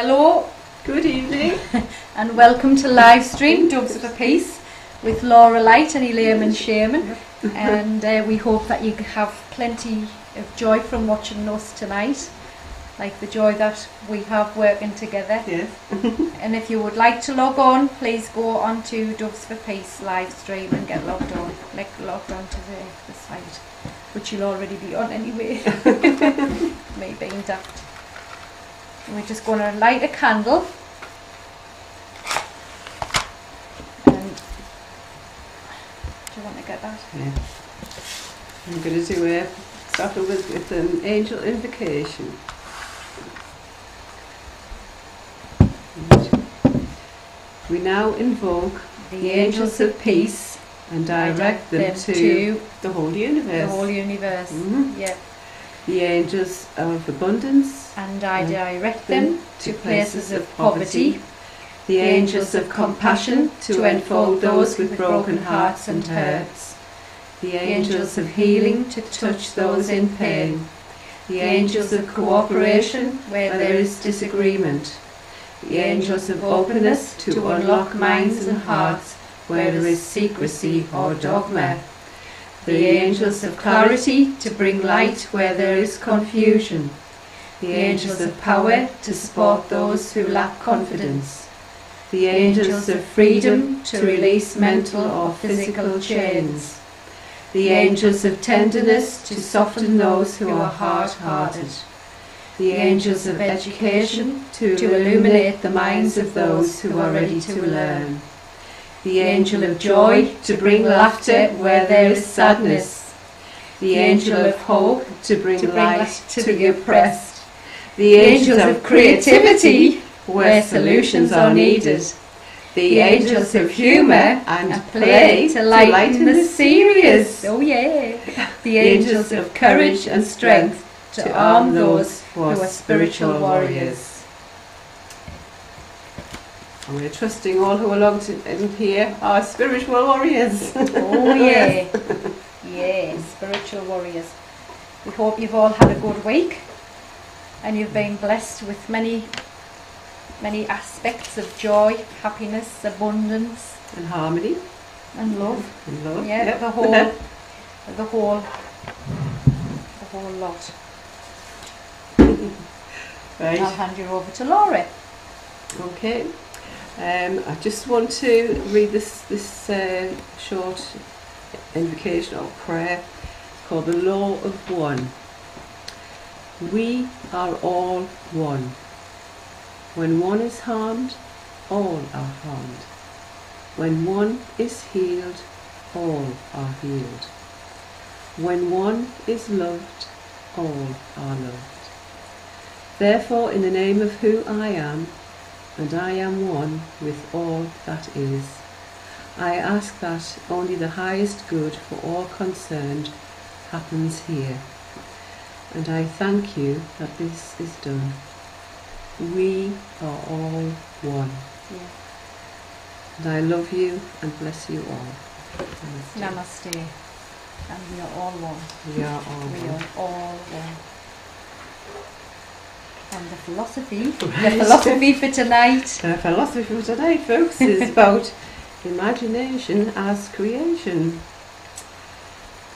Hello, good evening, and welcome to live stream Doves of a Peace with Laura Light and Elaimon Shaman. And we hope that you have plenty of joy from watching us tonight, like the joy that we have working together. Yes. And if you would like to log on, please go on to Doves for Peace live stream and get logged on. Logged on to the site, which you'll already be on anyway. Me being daft. We're just going to light a candle. And do you want to get that? Yeah. I'm going to do start with an angel invocation. We now invoke the angels of peace and direct them to the whole universe. The whole universe. Mm-hmm. Yeah. The angels of abundance, and I direct them to places of poverty. The angels of compassion to enfold those with broken hearts and hurts. The angels of healing to touch those in pain. The angels of cooperation where there is disagreement. The angels of openness to unlock minds and hearts where there is secrecy or dogma. The angels of clarity to bring light where there is confusion. The angels of power to support those who lack confidence. The angels of freedom to release mental or physical chains. The angels of tenderness to soften those who are hard-hearted. The angels of education to illuminate the minds of those who are ready to learn. The angel of joy to bring laughter where there is sadness. The angel of hope to bring light to the oppressed. The angels of creativity where solutions are needed. The angels of humour and play to lighten the serious. Oh yeah. The angels of courage and strength to arm those who are spiritual warriors. And we're trusting all who are logged in here are spiritual warriors. Oh yeah. Yeah, spiritual warriors. We hope you've all had a good week and you've been blessed with many aspects of joy, happiness, abundance and harmony and love. And love. Yeah, yep. the whole lot. Right. I'll hand you over to Laura. Okay. I just want to read this short invocation or prayer called the Law of One. We are all one. When one is harmed, all are harmed. When one is healed, all are healed. When one is loved, all are loved. Therefore, in the name of who I am, and I am one with all that is, I ask that only the highest good for all concerned happens here. And I thank you that this is done. We are all one. Yeah. And I love you and bless you all. Namaste. Namaste. And we are all one. We are all We one. are all one. And the philosophy for tonight. The philosophy for tonight, folks, is about imagination as creation.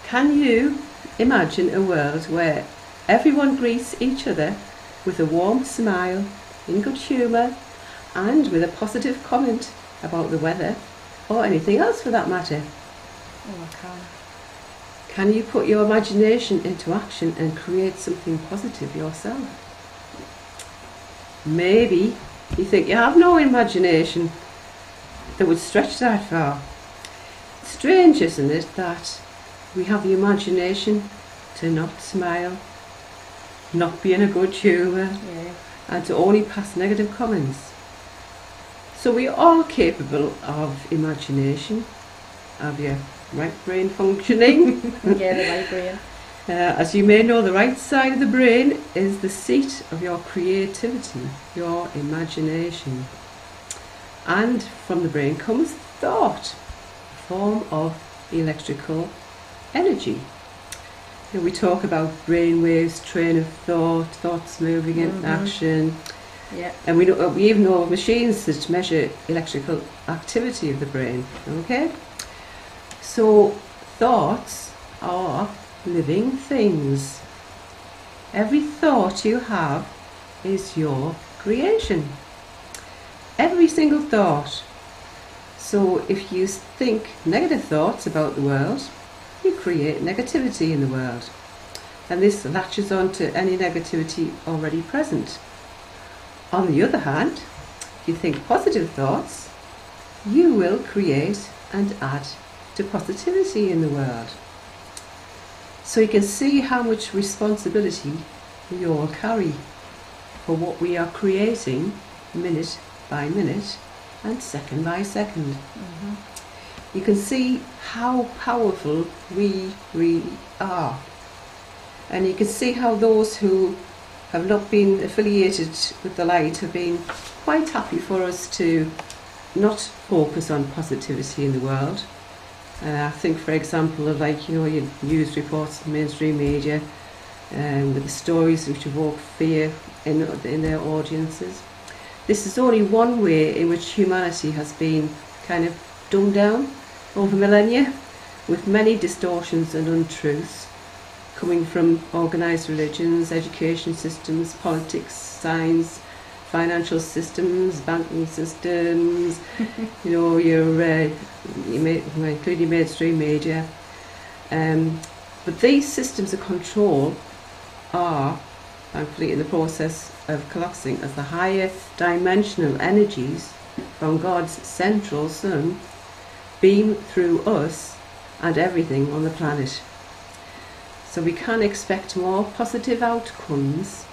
Can you imagine a world where everyone greets each other with a warm smile, in good humour, and with a positive comment about the weather, or anything else for that matter? Oh, I can. Can you put your imagination into action and create something positive yourself? Maybe you think you have no imagination that would stretch that far. Strange, isn't it, that we have the imagination to not smile, not be in a good humour, Yeah. and to only pass negative comments. So we are all capable of imagination. Have your right brain functioning? Yeah, the right brain. As you may know, the right side of the brain is the seat of your creativity, your imagination. And from the brain comes thought, a form of electrical energy. You know, we talk about brain waves, train of thought, thoughts moving in action, Yeah. And we even know of machines that measure electrical activity of the brain. Okay? So thoughts are living things. Every thought you have is your creation. Every single thought. So if you think negative thoughts about the world, you create negativity in the world. And this latches on to any negativity already present. On the other hand, if you think positive thoughts, you will create and add to positivity in the world. So you can see how much responsibility we all carry for what we are creating minute by minute and second by second. You can see how powerful we really are. And you can see how those who have not been affiliated with the light have been quite happy for us to not focus on positivity in the world. I think, for example, of your news reports, mainstream media, with the stories which evoke fear in their audiences. This is only one way in which humanity has been kind of dumbed down over millennia, with many distortions and untruths coming from organised religions, education systems, politics, science, financial systems, banking systems, including mainstream media. But these systems of control are, thankfully, in the process of collapsing as the higher dimensional energies from God's central sun beam through us and everything on the planet. So we can expect more positive outcomes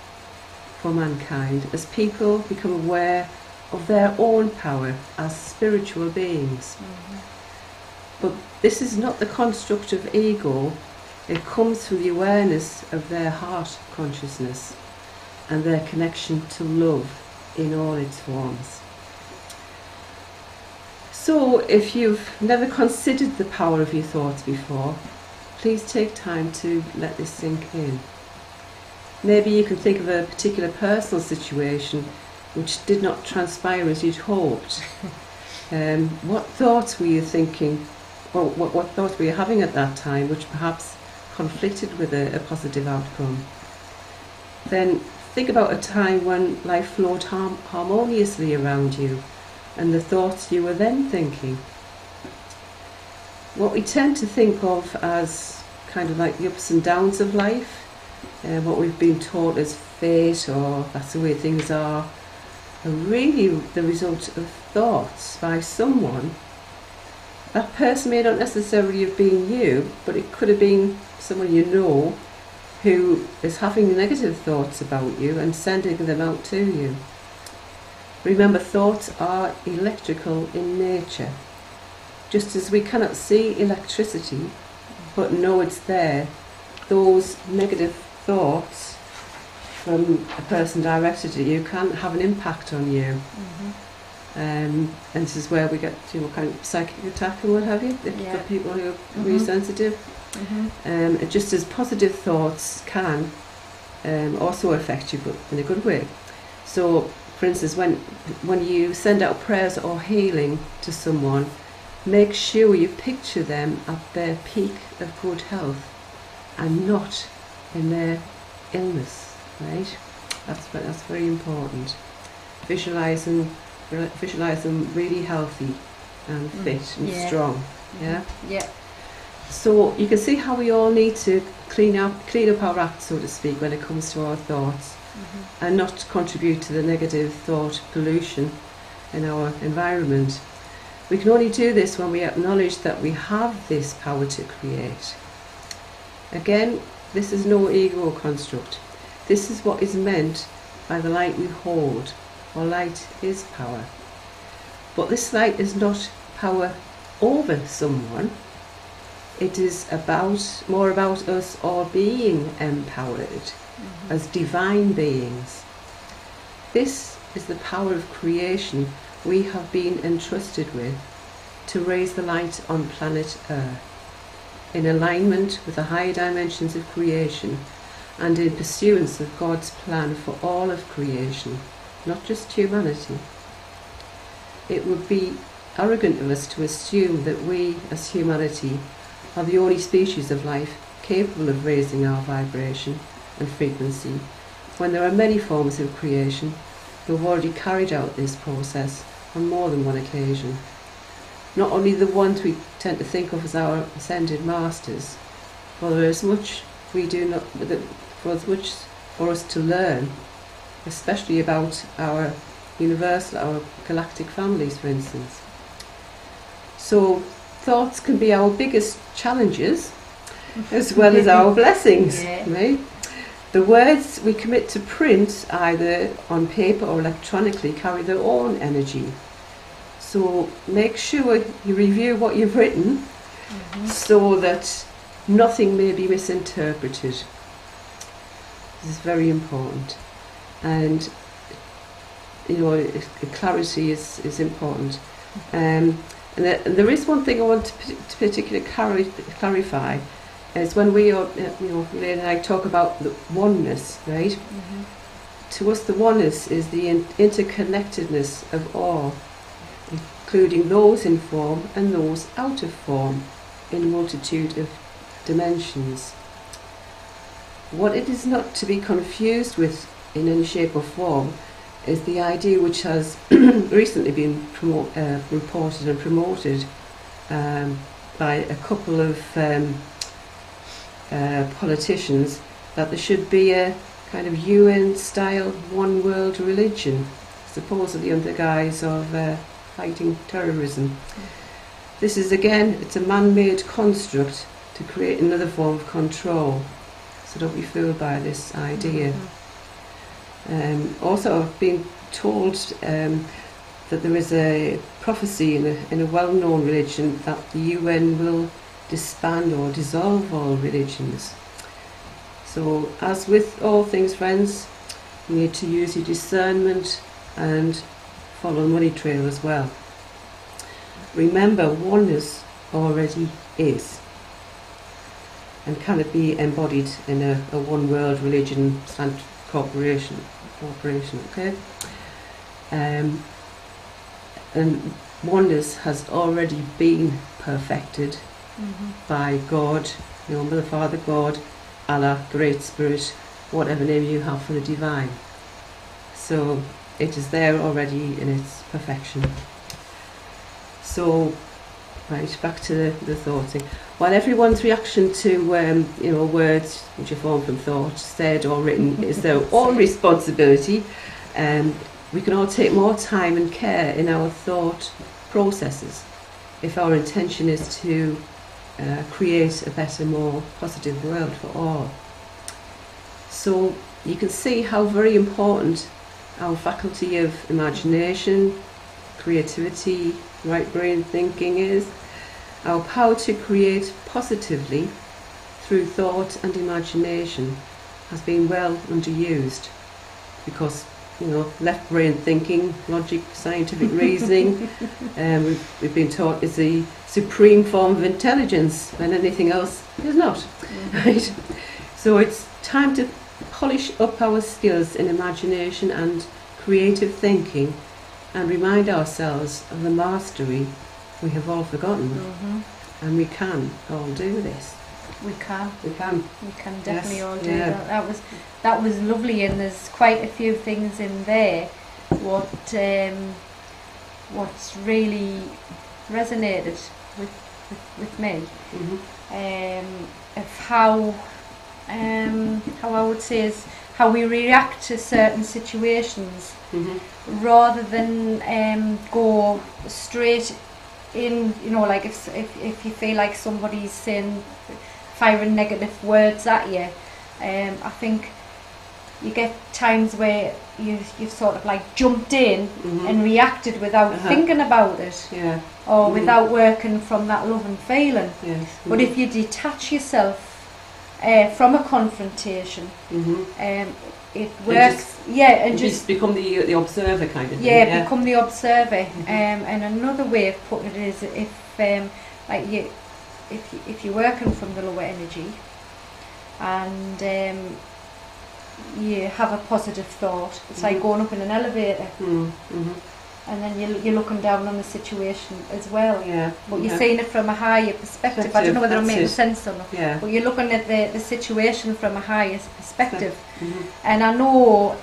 for mankind as people become aware of their own power as spiritual beings. But this is not the construct of ego. It comes through the awareness of their heart consciousness and their connection to love in all its forms. So if you've never considered the power of your thoughts before, please take time to let this sink in. Maybe you can think of a particular personal situation which did not transpire as you'd hoped. What thoughts were you thinking, or what thoughts were you having at that time which perhaps conflicted with a positive outcome? Then think about a time when life flowed harmoniously around you and the thoughts you were then thinking. What we tend to think of as kind of like the ups and downs of life, what we've been taught as fate or that's the way things are really the result of thoughts by someone. That person may not necessarily have been you, but it could have been someone you know who is having negative thoughts about you and sending them out to you. Remember, thoughts are electrical in nature. Just as we cannot see electricity, but know it's there, those negative thoughts from a person directed at you can have an impact on you. And this is where we get kind of psychic attack and what have you, for people who are really sensitive. Just as positive thoughts can also affect you, but in a good way. So, for instance, when you send out prayers or healing to someone, make sure you picture them at their peak of good health and not in their illness, right? That's very important. Visualize them really healthy and fit and strong. Yeah. So you can see how we all need to clean up our act, so to speak, when it comes to our thoughts, and not contribute to the negative thought pollution in our environment. We can only do this when we acknowledge that we have this power to create. Again, this is no ego construct. This is what is meant by the light we hold, or light is power. But this light is not power over someone. It is more about us all being empowered as divine beings. This is the power of creation we have been entrusted with to raise the light on planet Earth, in alignment with the higher dimensions of creation and in pursuance of God's plan for all of creation, not just humanity. It would be arrogant of us to assume that we, as humanity, are the only species of life capable of raising our vibration and frequency, when there are many forms of creation who have already carried out this process on more than one occasion. Not only the ones we tend to think of as our ascended masters, for there is much we do not, much for us to learn, especially about our universal, our galactic families, for instance. So thoughts can be our biggest challenges as well as our blessings. Yeah. Right? The words we commit to print, either on paper or electronically, carry their own energy. So make sure you review what you've written so that nothing may be misinterpreted. This is very important. And clarity is important. And there is one thing I want to particularly clarify, is when we are, Elaine and I talk about the oneness, right? To us, the oneness is the interconnectedness of all, including those in form and those out of form, in a multitude of dimensions. What it is not to be confused with in any shape or form is the idea which has recently been reported and promoted by a couple of politicians, that there should be a kind of UN-style one world religion, supposedly under the guise of fighting terrorism. This is, again, it's a man-made construct to create another form of control. So don't be fooled by this idea. Also, I've been told that there is a prophecy in a well-known religion that the UN will disband or dissolve all religions. So, as with all things, friends, you need to use your discernment and follow the money trail as well. Remember, oneness already is, and can it be embodied in a one world religion / corporation, okay? And oneness has already been perfected by God, Mother, Father, God, Allah, Great Spirit, whatever name you have for the divine. So it is there already in its perfection. So, right, back to the thought thing. While everyone's reaction to words which are formed from thought, said or written, is their own responsibility, we can all take more time and care in our thought processes if our intention is to create a better, more positive world for all. So you can see how very important our faculty of imagination, creativity, right brain thinking is. Our power to create positively through thought and imagination has been well underused, because left brain thinking, logic, scientific reasoning, we've been taught is the supreme form of intelligence, and anything else is not. Right? So it's time to polish up our skills in imagination and creative thinking, and remind ourselves of the mastery we have all forgotten. And we can all do this. We can. We can. We can definitely Yes, all do yeah. that. That was lovely, and there's quite a few things in there. What's really resonated with me, of how I would say is how we react to certain situations, rather than go straight in. Like if you feel like somebody's firing negative words at you, I think you get times where you've sort of like jumped in and reacted without thinking about it, or without working from that love and feeling. But if you detach yourself from a confrontation, it works. And just become the observer kind of thing. Become the observer. And another way of putting it is, if you're working from the lower energy, and you have a positive thought. It's like going up in an elevator, and then you're looking down on the situation as well. Yeah. But you're seeing it from a higher perspective. I don't know whether I'm making sense or not. Yeah. But you're looking at the situation from a higher perspective. And I know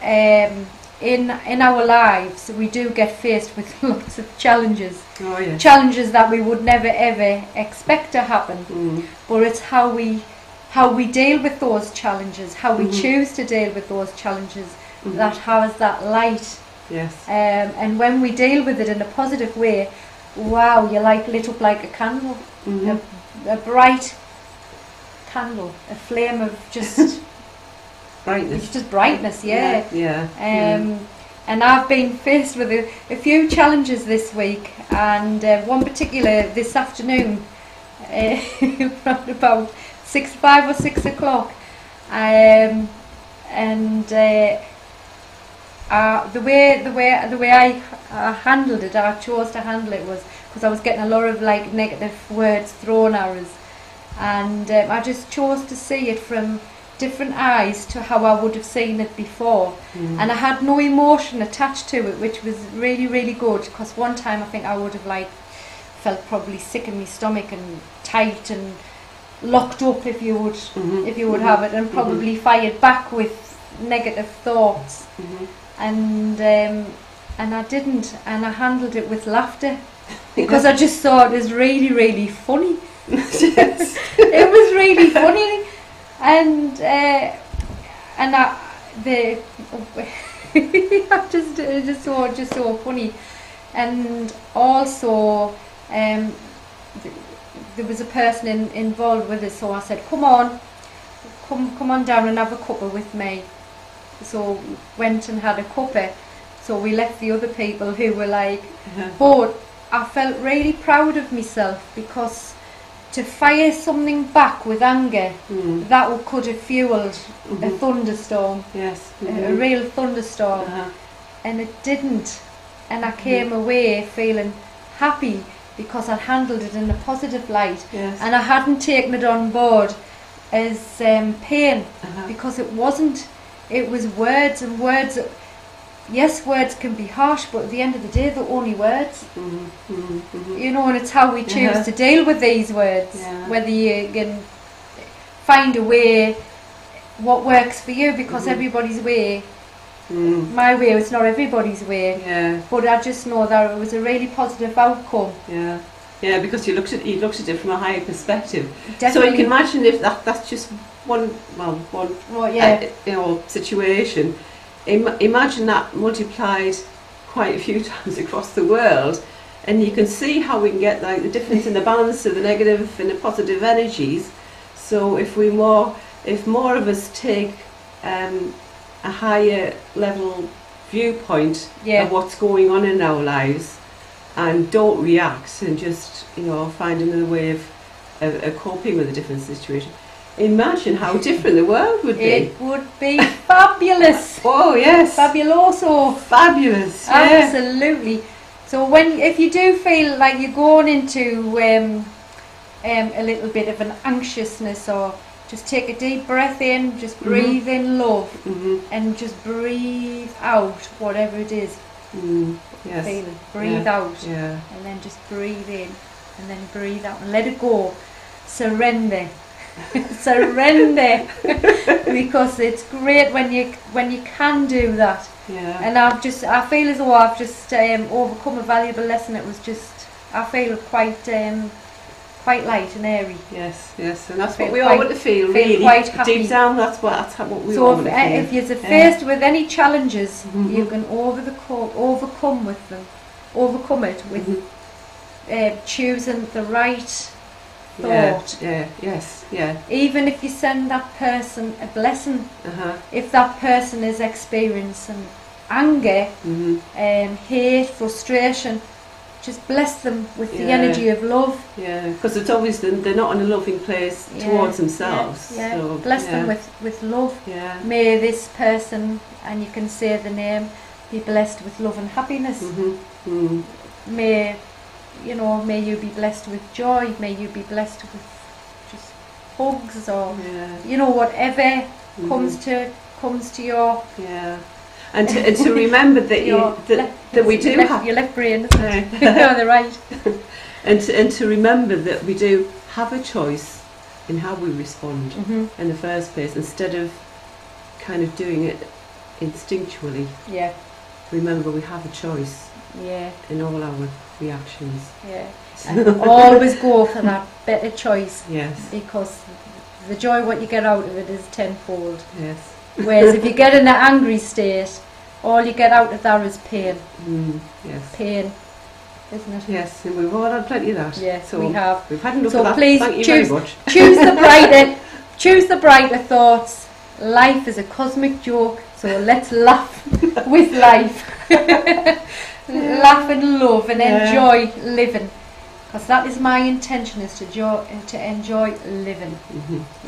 in our lives we do get faced with lots of challenges. Oh, yeah. Challenges that we would never ever expect to happen. But it's how we deal with those challenges, how we choose to deal with those challenges, that has that light. Yes. And when we deal with it in a positive way, wow, you're like lit up like a candle, a bright candle, a flame of just brightness. It's just brightness, yeah. And I've been faced with a few challenges this week, and one particular this afternoon, around about 5 or 6 o'clock, the way I handled it, I chose to handle it, was because I was getting a lot of like negative words thrown at us, and I just chose to see it from different eyes to how I would have seen it before, and I had no emotion attached to it, which was really, really good, because one time I think I would have like felt probably sick in my stomach and tight and locked up, if you would have it, and probably fired back with negative thoughts, and I didn't, and I handled it with laughter, because I just thought it was really, really funny. It was really funny, and just so funny, and also there was a person involved with it, so I said, come on down and have a cuppa with me. So went and had a cuppa. So we left the other people who were like, but I felt really proud of myself, because to fire something back with anger, that could have fueled a thunderstorm, a real thunderstorm, and it didn't. And I came away feeling happy, because I'd handled it in a positive light, and I hadn't taken it on board as pain, because it wasn't. It was words, and words. Yes, words can be harsh, but at the end of the day, they're only words. You know, and it's how we choose to deal with these words. Whether you can find a way, what works for you, because everybody's way. My way, it's not everybody's way, but I just know that it was a really positive outcome. Yeah, because you looked at it from a higher perspective. Definitely. So you can imagine if that's just one situation. Imagine that multiplied quite a few times across the world, and you can see how we can get like the difference in the balance of the negative and the positive energies. So if more of us take a higher level viewpoint of what's going on in our lives, and don't react, and just find another way of coping with a different situation. Imagine how different the world would be. It would be fabulous. Oh yes, fabuloso, fabulous. Absolutely. So if you do feel like you're going into a little bit of an anxiousness, or just take a deep breath in, just breathe in love, and just breathe out whatever it is. Feeling. Breathe out, and then just breathe in, and then breathe out, and let it go. Surrender. Surrender. Because it's great when you can do that. And I feel as though I've just overcome a valuable lesson. It was just, I feel quite light and airy. Yes, and that's what we all want to feel really. Quite happy. Deep down, that's what we all want to feel. So if you're faced with any challenges, you can overcome it with choosing the right thought. Even if you send that person a blessing, if that person is experiencing anger, hate, frustration, just bless them with the energy of love. Because it's always they're not in a loving place towards themselves. So, bless them with love. May this person, and you can say the name, be blessed with love and happiness. May you be blessed with joy. May you be blessed with just hugs, or whatever comes comes to your and to remember that that we do have your left brain. No, they're right. and to remember that we do have a choice in how we respond in the first place, instead of kind of doing it instinctually. Yeah. Remember, we have a choice. Yeah. In all our reactions. Yeah. And always go for that better choice. Yes. Because the joy what you get out of it is tenfold. Yes. Whereas if you get in an angry state, all you get out of that is pain. Yes. Pain, isn't it? Yes, and we've all had plenty of that. Yes, so we have. We've had enough so of that. Please Thank you choose, very much. choose the brighter thoughts. Life is a cosmic joke, so let's laugh with life. Laugh and love and enjoy living. Because that is my intention, is to enjoy living.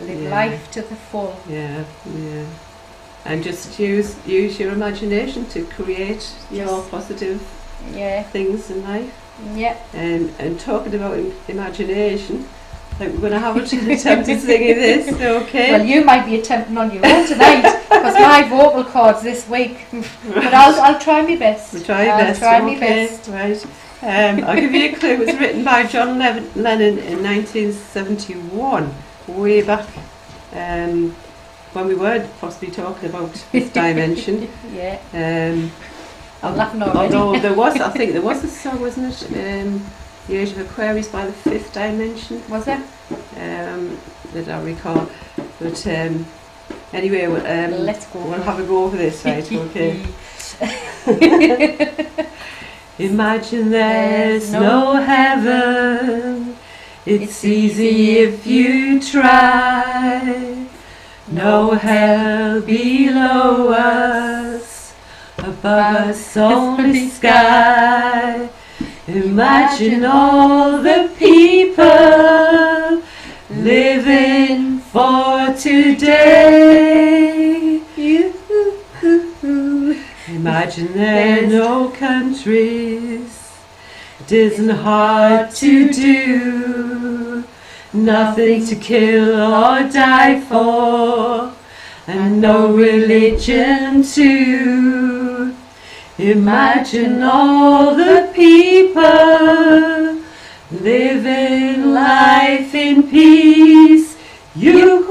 Live life to the full. Yeah, yeah. And just use your imagination to create your positive things in life. Yeah. And talking about imagination, like we're going to have an attempt at singing this, okay? Well, you might be attempting on your own tonight, because my vocal cords this week. But I'll try my best. We'll try your best. Try my best. Right. I'll give you a clue. It was written by John Lennon in 1971, way back when we were possibly talking about fifth dimension. Yeah. I'm laughing already. Although there was a song, wasn't it? The Age of Aquarius by the Fifth Dimension. Was there? That I recall. But anyway, let's go. We'll have a go over this, right? Okay. Imagine there's no heaven. It's easy if you try. No hell below us, above us only sky. Imagine all the people living for today. Imagine there are no countries. It isn't hard to do. Nothing to kill or die for, and no religion too. Imagine all the people living life in peace. You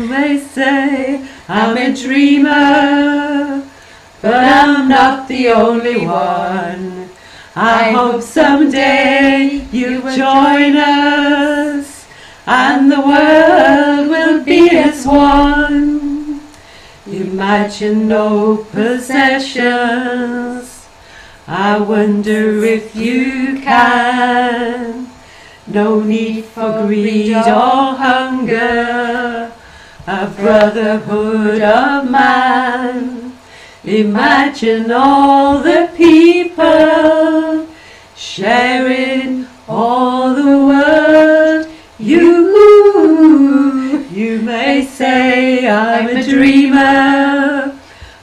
may say I'm a dreamer, but I'm not the only one. I hope someday you'll join us, and the world will be as one. Imagine no possessions. I wonder if you can. No need for greed or hunger, a brotherhood of man. Imagine all the people sharing all the world. You may say I'm a dreamer,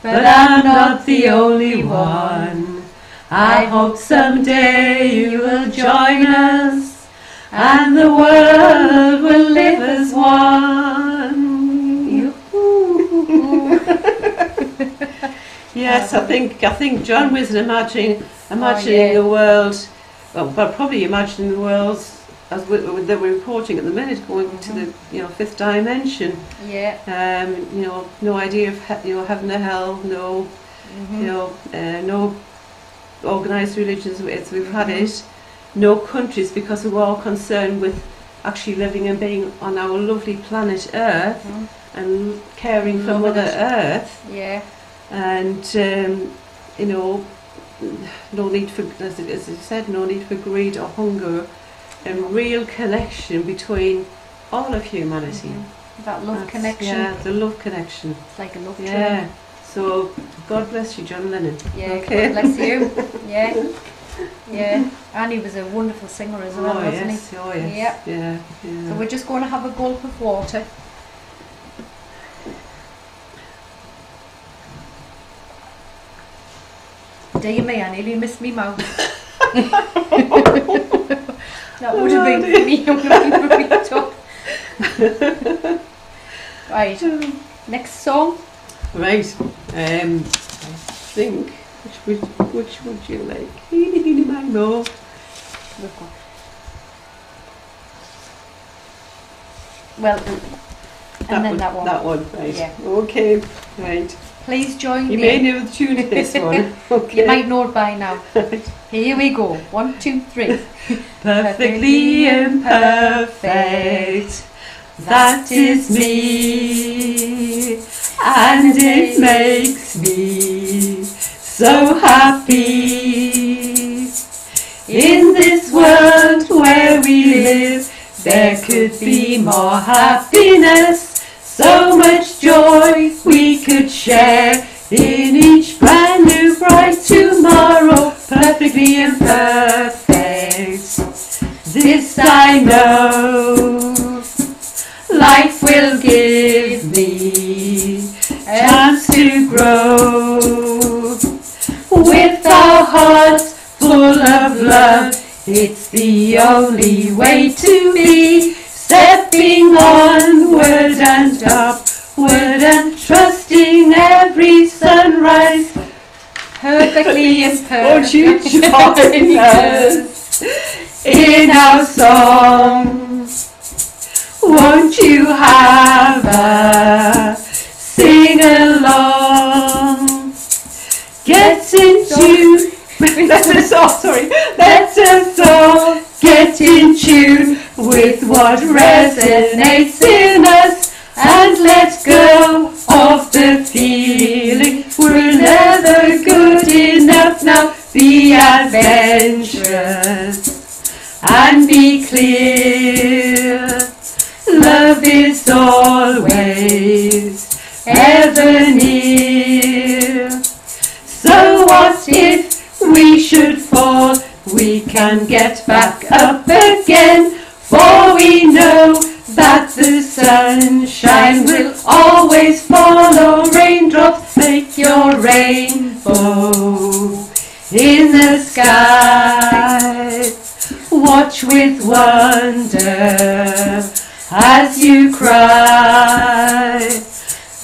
but I'm not the only one. I hope someday you will join us, and the world will live as one. Yes, I think John was imagining the world. Well, but probably imagining the world as that we're reporting at the minute, going to the fifth dimension. Yeah. No idea of heaven or hell. No. No organised religions as we've had it. No countries, because we're all concerned with actually living and being on our lovely planet Earth and caring for Mother Earth. Yeah. And no need for, as I said, no need for greed or hunger, and real connection between all of humanity. That love connection. Yeah, the love connection. It's like a love train. Yeah. So God bless you, John Lennon. Yeah. Okay. God bless you. Yeah. Yeah. And he was a wonderful singer as well, wasn't he? Oh yes. Yep. Yeah. So we're just going to have a gulp of water. Dear me, I nearly missed me mouth. That would have been me. Really tough. Right. Next song. Right. I think which would you like? Heeny, heeny, man, no. Well, and then that one. That one, right. Yeah. Okay, right. Please join You me. may know the tune to this one. Okay. You might know it by now. Here we go. 1, 2, 3. Perfectly imperfect, that is me, and it makes me so happy. In this world where we live, there could be more happiness, so much joy we could share in each brand new bright tomorrow. Perfectly imperfect, this I know, life will give me a chance to grow. With our hearts full of love, it's the only way to be, stepping onward and upward and trusting every sunrise. Perfectly imperfect. Won't you join us in our song? Won't you have a sing along? Get in tune. Let us all get in tune with what resonates in us, and let go of the feeling we're never good enough. Now be adventurous and be clear. Love is always ever near. So what if we should fall? We can get back up again, for we know that the sunshine will always follow. Raindrops make your rainbow in the sky. Watch with wonder as you cry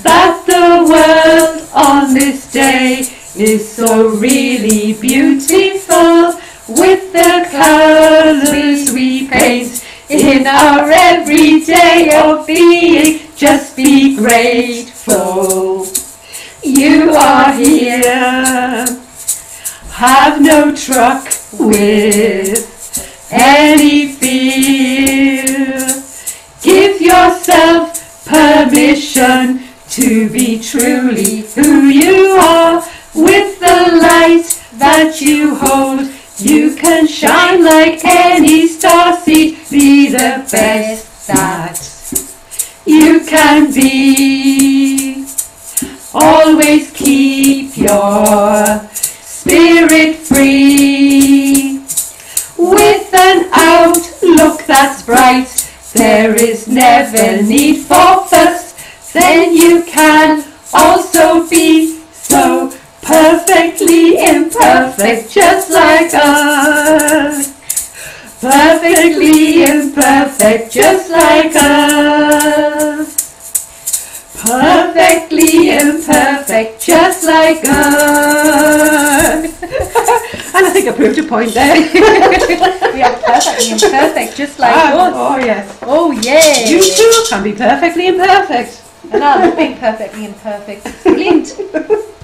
that the world on this day is so really beautiful, with the colours we paint in our everyday of being. Just be grateful you are here. Have no truck with any fear. Give yourself permission to be truly who you are. With the light that you hold, you can shine like any starseed. Be the best that you can be. Always keep your spirit free. With an outlook that's bright, there is never need for fuss. Then you can also be so perfectly imperfect, just like us. Perfectly imperfect, just like us. Perfectly imperfect, just like us. And I think I proved a point there. We are perfectly imperfect, just like us. Oh yes. Oh yeah. You too can be perfectly imperfect. And I love being perfectly imperfect. Brilliant.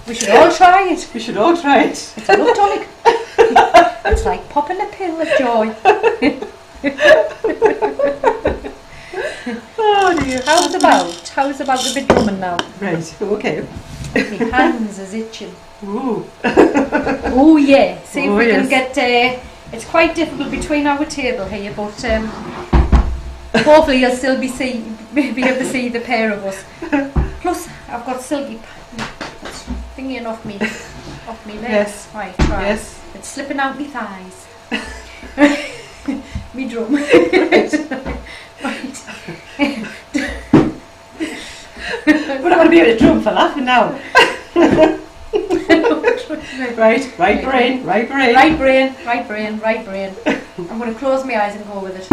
We should all try it. We should all try it. It's a love tonic. It's like popping a pill of joy. Oh dear. How's about the bit drumming now? Right, okay. My hands is itching. Ooh. Oh yeah. See if we yes. can get. It's quite difficult between our table here, but hopefully you'll still be able to see the pair of us. Plus, I've got silky thingy off me legs. Yes. Right, try. Yes. It's slipping out my thighs. Me drum. Right. We're not going to be able to drum for laughing now. Right brain. Right brain. I'm going to close my eyes and go with it.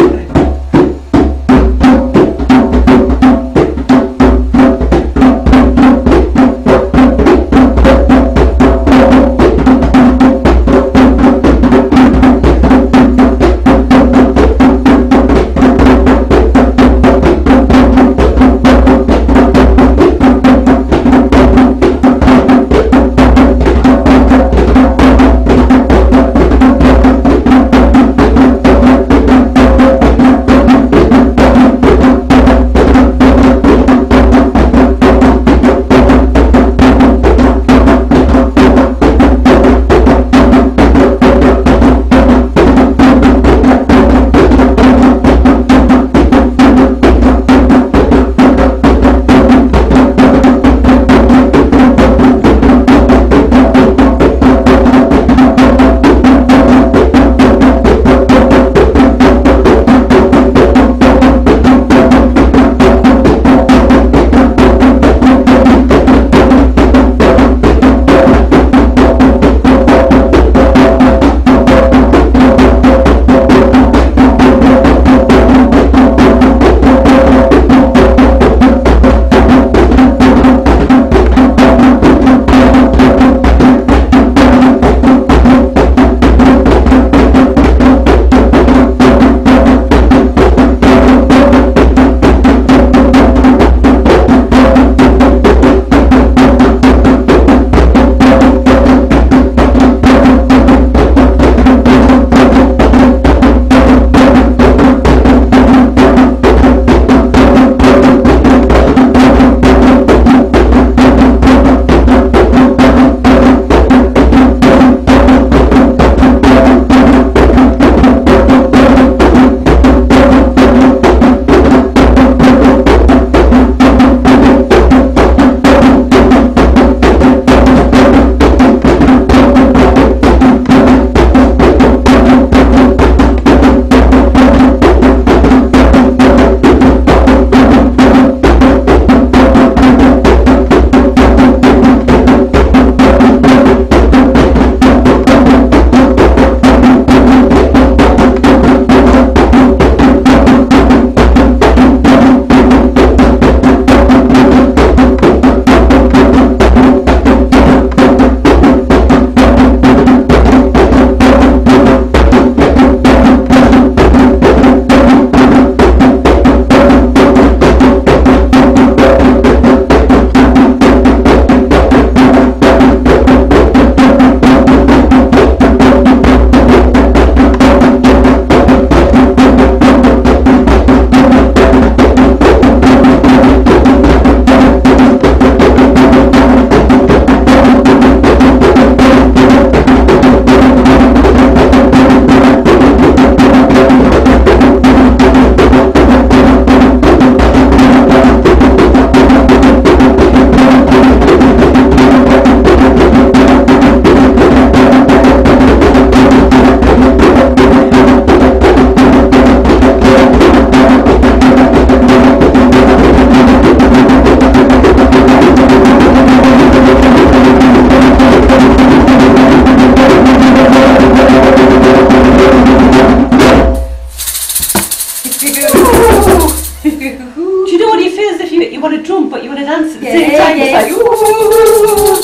like, ooh.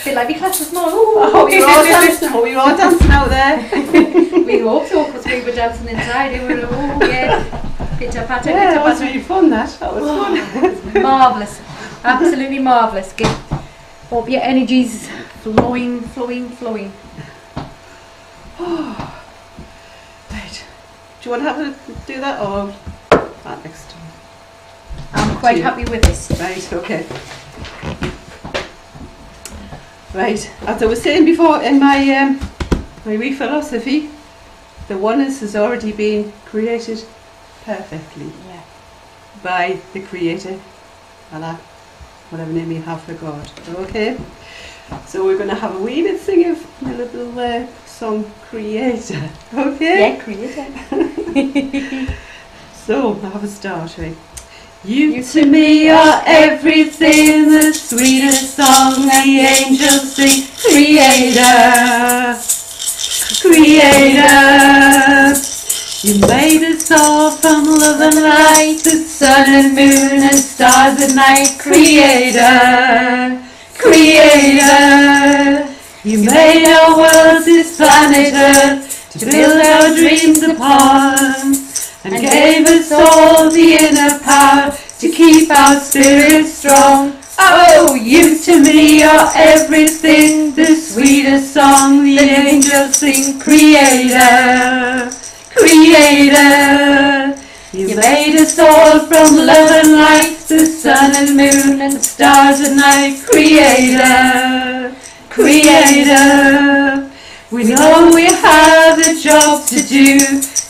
Feel like we class this more. I hope you're all dancing out there. We hope so, because we were dancing inside. We were, oh yeah, pitter patter, Yeah, pitter that was patter. really fun. That was fun. It was marvellous, absolutely marvellous. Hope your energy's flowing. Right. Do you want to do that or that next time? I'm quite happy with this. Right, okay. Right, as I was saying before in my wee philosophy, the oneness has already been created perfectly by the Creator, Allah, whatever name you have for God. Okay? So we're going to have a wee bit sing of a little song, Creator. Okay? Yeah, Creator. So, I'll have a start, right? You to me are everything, the sweetest song the angels sing. Creator, Creator, you made us all from love and light, the sun and moon and stars at night. Creator, Creator, you made our world, this planet Earth, to build our dreams upon, and gave us all the inner power to keep our spirits strong. Oh, you to me are everything, the sweetest song the angels sing. Creator, Creator, you made us all from love and light, the sun and moon and stars at night. Creator, Creator, we know we have a job to do,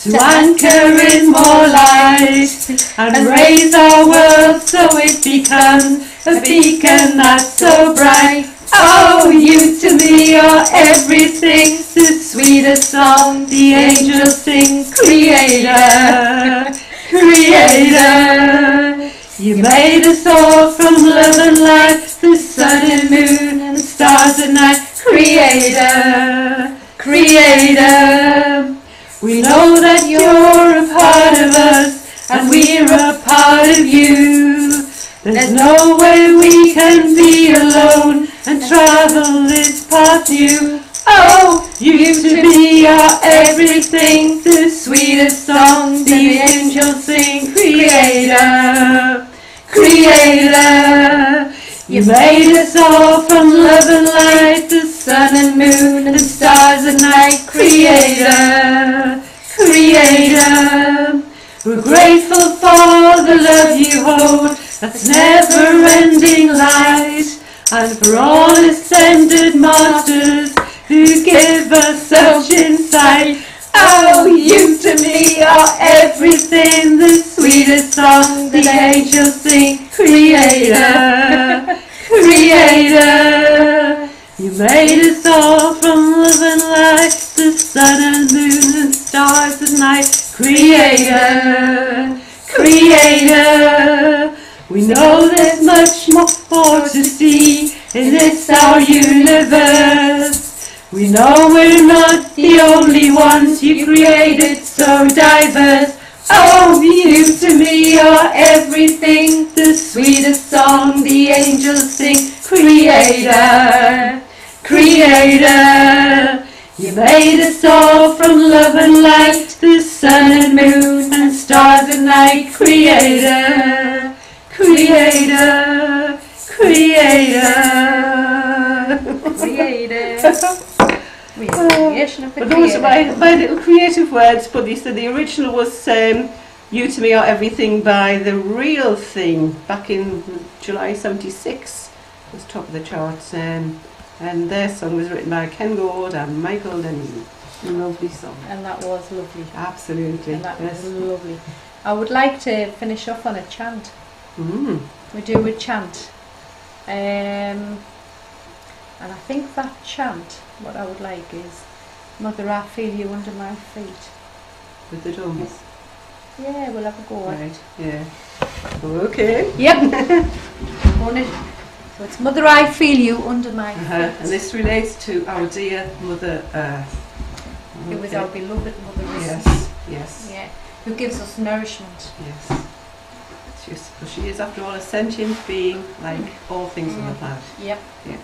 to anchor in more light and raise our world so it becomes a beacon that's so bright. Oh, you to me are everything, the sweetest song the angels sing. Creator, Creator, you made us all from love and light, the sun and moon and stars at night. Creator, Creator, we know that you're a part of us and we're a part of you. There's no way we can be alone and travel this path new. Oh, you to me are everything, the sweetest song the angels sing. Creator, Creator, you made us all from love and light, the sun and moon and stars at night. Creator, Creator, we're grateful for the love you hold, that's never-ending light, and for all ascended masters who give us such insight. Oh, you to me are everything, the sweetest song the angels sing. Creator, Creator, you made us all from love and light, the sun and moon and stars at night. Creator, Creator, we know there's much more to see in this our universe. We know we're not the only ones you created so diverse. Oh, you to me are everything, the sweetest song the angels sing. Creator, Creator, you made us all from love and light, the sun and moon and stars at night. Creator, Creator, Creator, Creator. But those are my little creative words, but they said the original was You to Me Are Everything by The Real Thing back in July '76. It was top of the charts, and their song was written by Ken Gold and Michael Lennon. A lovely song. And that was lovely. Absolutely. And that was lovely. I would like to finish off on a chant. We do a chant. And I think that chant, what I would like is, Mother, I feel you under my feet. With the drums? Yeah, we'll have a go. Right, yeah. Okay. Yep. So it's Mother, I feel you under my feet. And this relates to our dear Mother Earth. It was our beloved Mother Earth. Yes, yes. Yeah, who gives us nourishment. Yes. She is, after all, a sentient being, like all things on the planet. Yep. Yeah.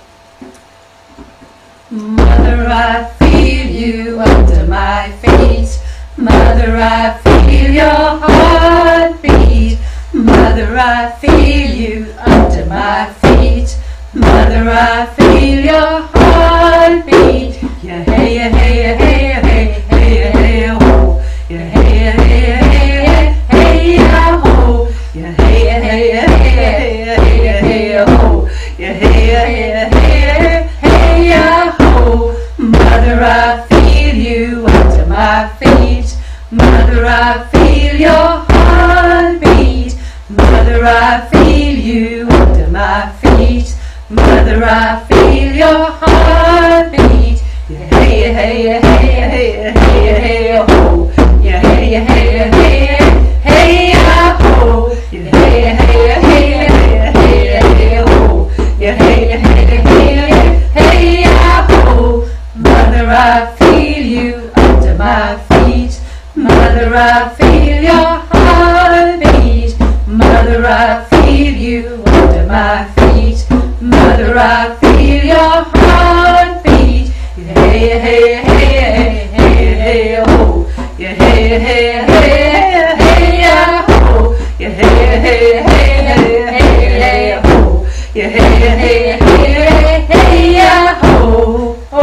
Mother, I feel you under my feet. Mother, I feel your heartbeat. Mother, I feel you under my feet. Mother, I feel your heartbeat. Yeah, hey, yeah, hey, yeah, hey, yeah, hey, hey, yeah, hey, yeah, ho. Yeah, hey, yeah, hey, yeah, hey, yeah, hey, yeah, ho. Yeah, hey, yeah, hey, yeah, hey, yeah, hey, yeah, hey, yeah, ho. Yeah, hey, yeah, hey, yeah, hey, yeah, hey, yeah, ho. Mother, I feel you under my feet. Mother, I feel your heartbeat. Mother, I feel you under my feet. Mother, I feel your heartbeat. Yeah, hey, yeah, hey, yeah, hey, yeah, hey, yeah, hey, yeah, hey, yeah, ho. Yeah, hey, yeah, hey, yeah, hey, yeah, hey, yeah, ho. Yeah, hey, yeah, hey, yeah, hey, yeah, hey, yeah, hey, yeah, hey, ho. Yeah, hey, yeah, hey, yeah, hey, yeah, hey, yeah, ho. Mother, I feel you under my feet. Mother, I feel your heartbeat. Mother, I feel you under my feet. Mother, I feel your heartbeat. Yeah, hey, hey, hey, hey, hey, hey, ho. Yeah, hey, hey, hey, hey, hey, ho. Yeah, hey, hey, hey, hey, hey, ho. Yeah, hey, hey, hey, hey, ho. Ho.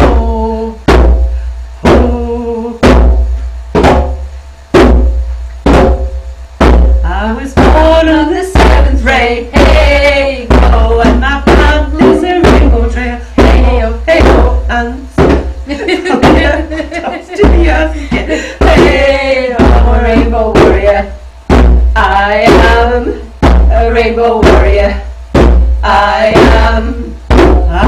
I was born on the 7th ray, hey, go, and my path is a rainbow trail, hey, oh, and tops to the earth again, hey, I'm a rainbow warrior, I am a rainbow warrior, I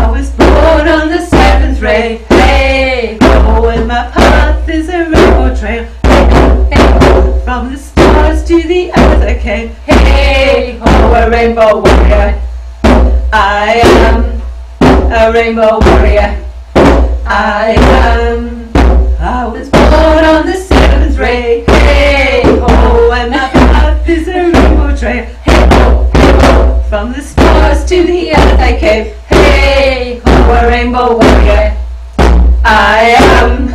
was born on the 7th ray, hey, go, and my path is a rainbow trail, hey, from the stars to the earth I came. Hey, oh, a rainbow warrior. I am a rainbow warrior. I was born on the 7th ray. Hey, oh, and my path is a rainbow trail. Hey, oh, from the stars to the earth I came. Hey, oh, a rainbow warrior. I am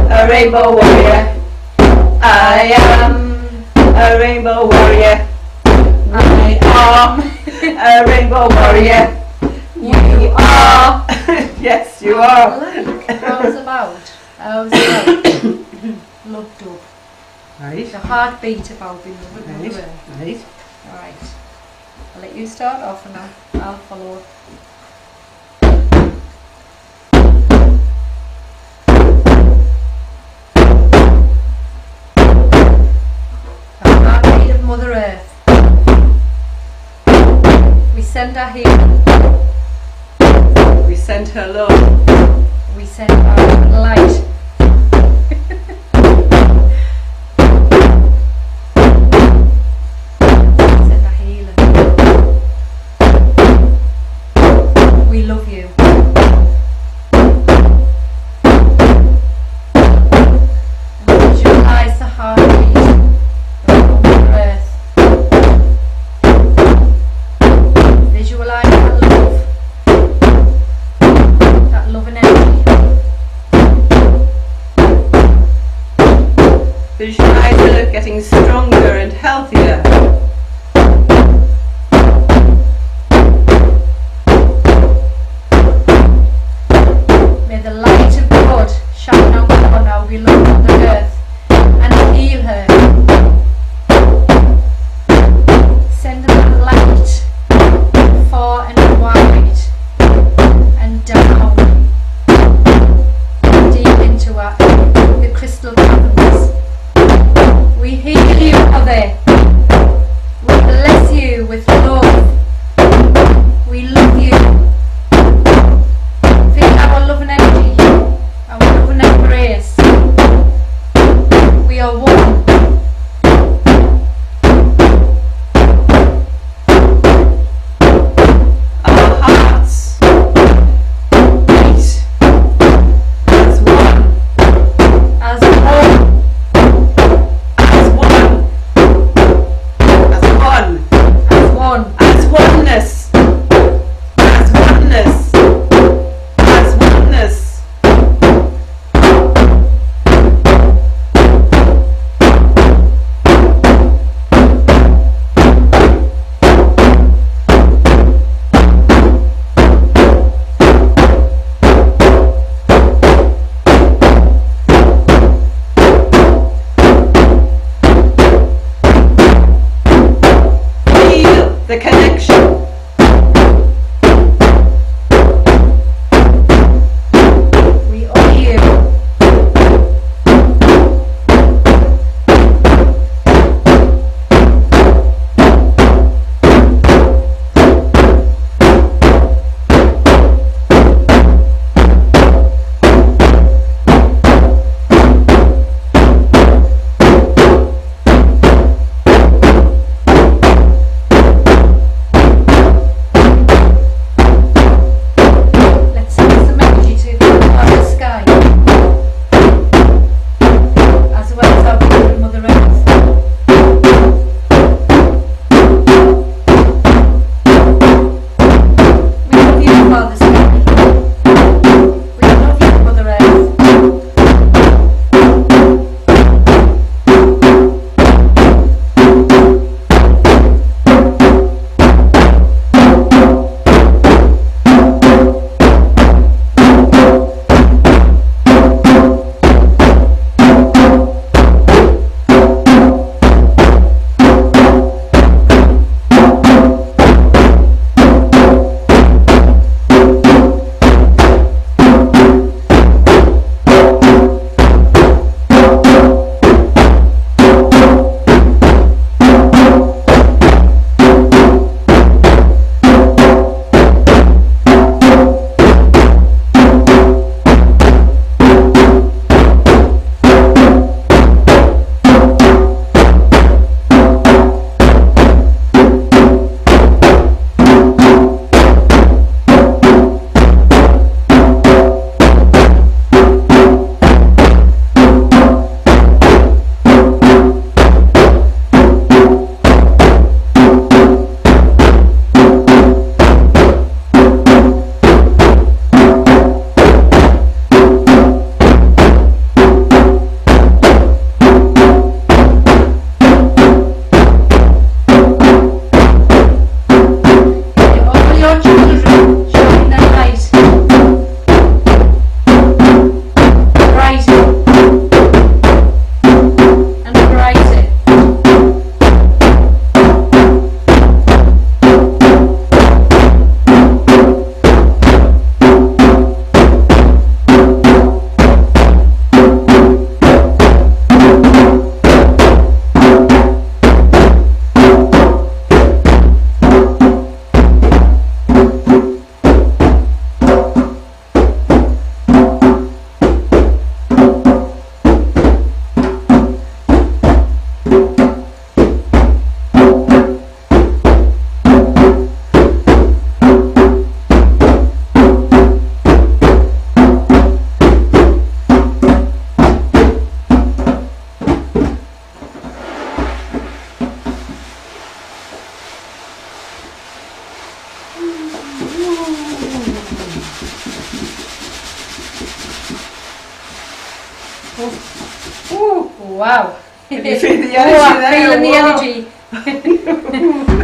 a rainbow warrior. I am a rainbow warrior. I am a rainbow warrior. You are. Yes, you are. How's about? Loved up. Right. The heartbeat about being loved. Right. Alright. I'll let you start off and I'll follow. Mother Earth. We send her healing. We send her love. We send our light. Send her healing. We love you. Visualize the heartbeat. Visualize that love and energy. Visualize her getting stronger and healthier. May the light of God shine out upon our beloved Mother Earth and heal her. Send her that light far and wide and down deep into the crystal caverns. We heal you oneness. As oneness. The connection. We are here. Wow. Can you feel the energy there? I'm feeling the energy.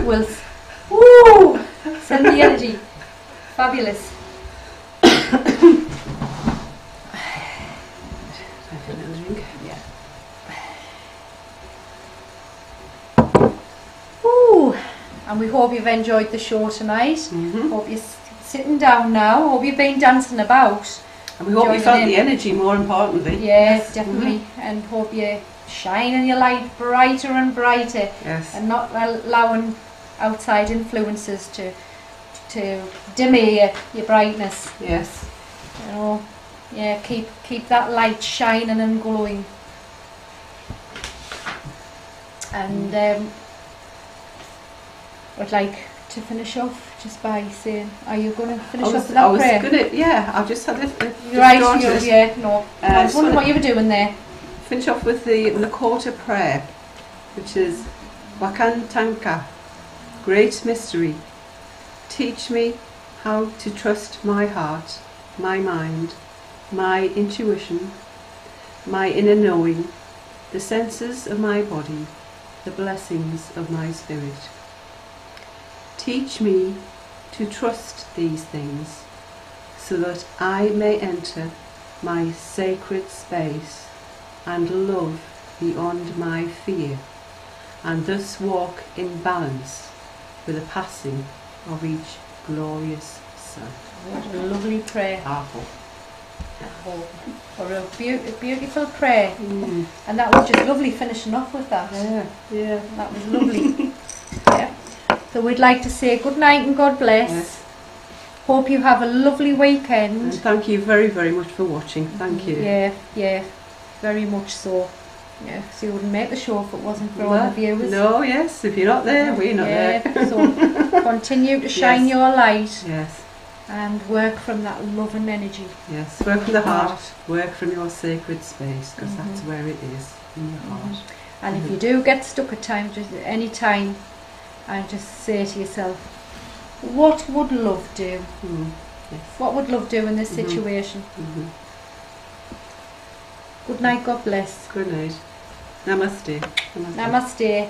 We'll woo, send the energy. Fabulous. Yeah. Woo. And we hope you've enjoyed the show tonight. Hope you're sitting down now. Hope you've been dancing about. And we hope you felt the energy, more importantly. Yeah, definitely. And hope you're shining your light brighter and brighter. Yes. And not allowing outside influences to dim your brightness. Yes. You know, yeah, keep that light shining and glowing. And I'd like to finish off just by saying, are you going to finish off with that prayer? I've just had it. Right, yeah, no. I was wondering what you were doing there. Finish off with the Lakota prayer, which is Wakantanka, great mystery. Teach me how to trust my heart, my mind, my intuition, my inner knowing, the senses of my body, the blessings of my spirit. Teach me to trust these things, so that I may enter my sacred space and love beyond my fear, and thus walk in balance with the passing of each glorious sun. What a lovely prayer. Powerful. Or a beautiful prayer. And that was just lovely finishing off with that. Yeah. That was lovely. Yeah. So we'd like to say good night and God bless. Yes. Hope you have a lovely weekend. And thank you very, very much for watching. Thank you. Yeah, very much so. Yeah, so you wouldn't make the show if it wasn't for all the viewers. No, yes, if you're not there, we're not there. So continue to shine your light. Yes. And work from that love and energy. Yes, work from the heart, work from your sacred space, because that's where it is, in your heart. And if you do get stuck at times, just any time, and just say to yourself, what would love do? Yes. What would love do in this situation? Good night, God bless. Good night. Namaste. Namaste. Namaste.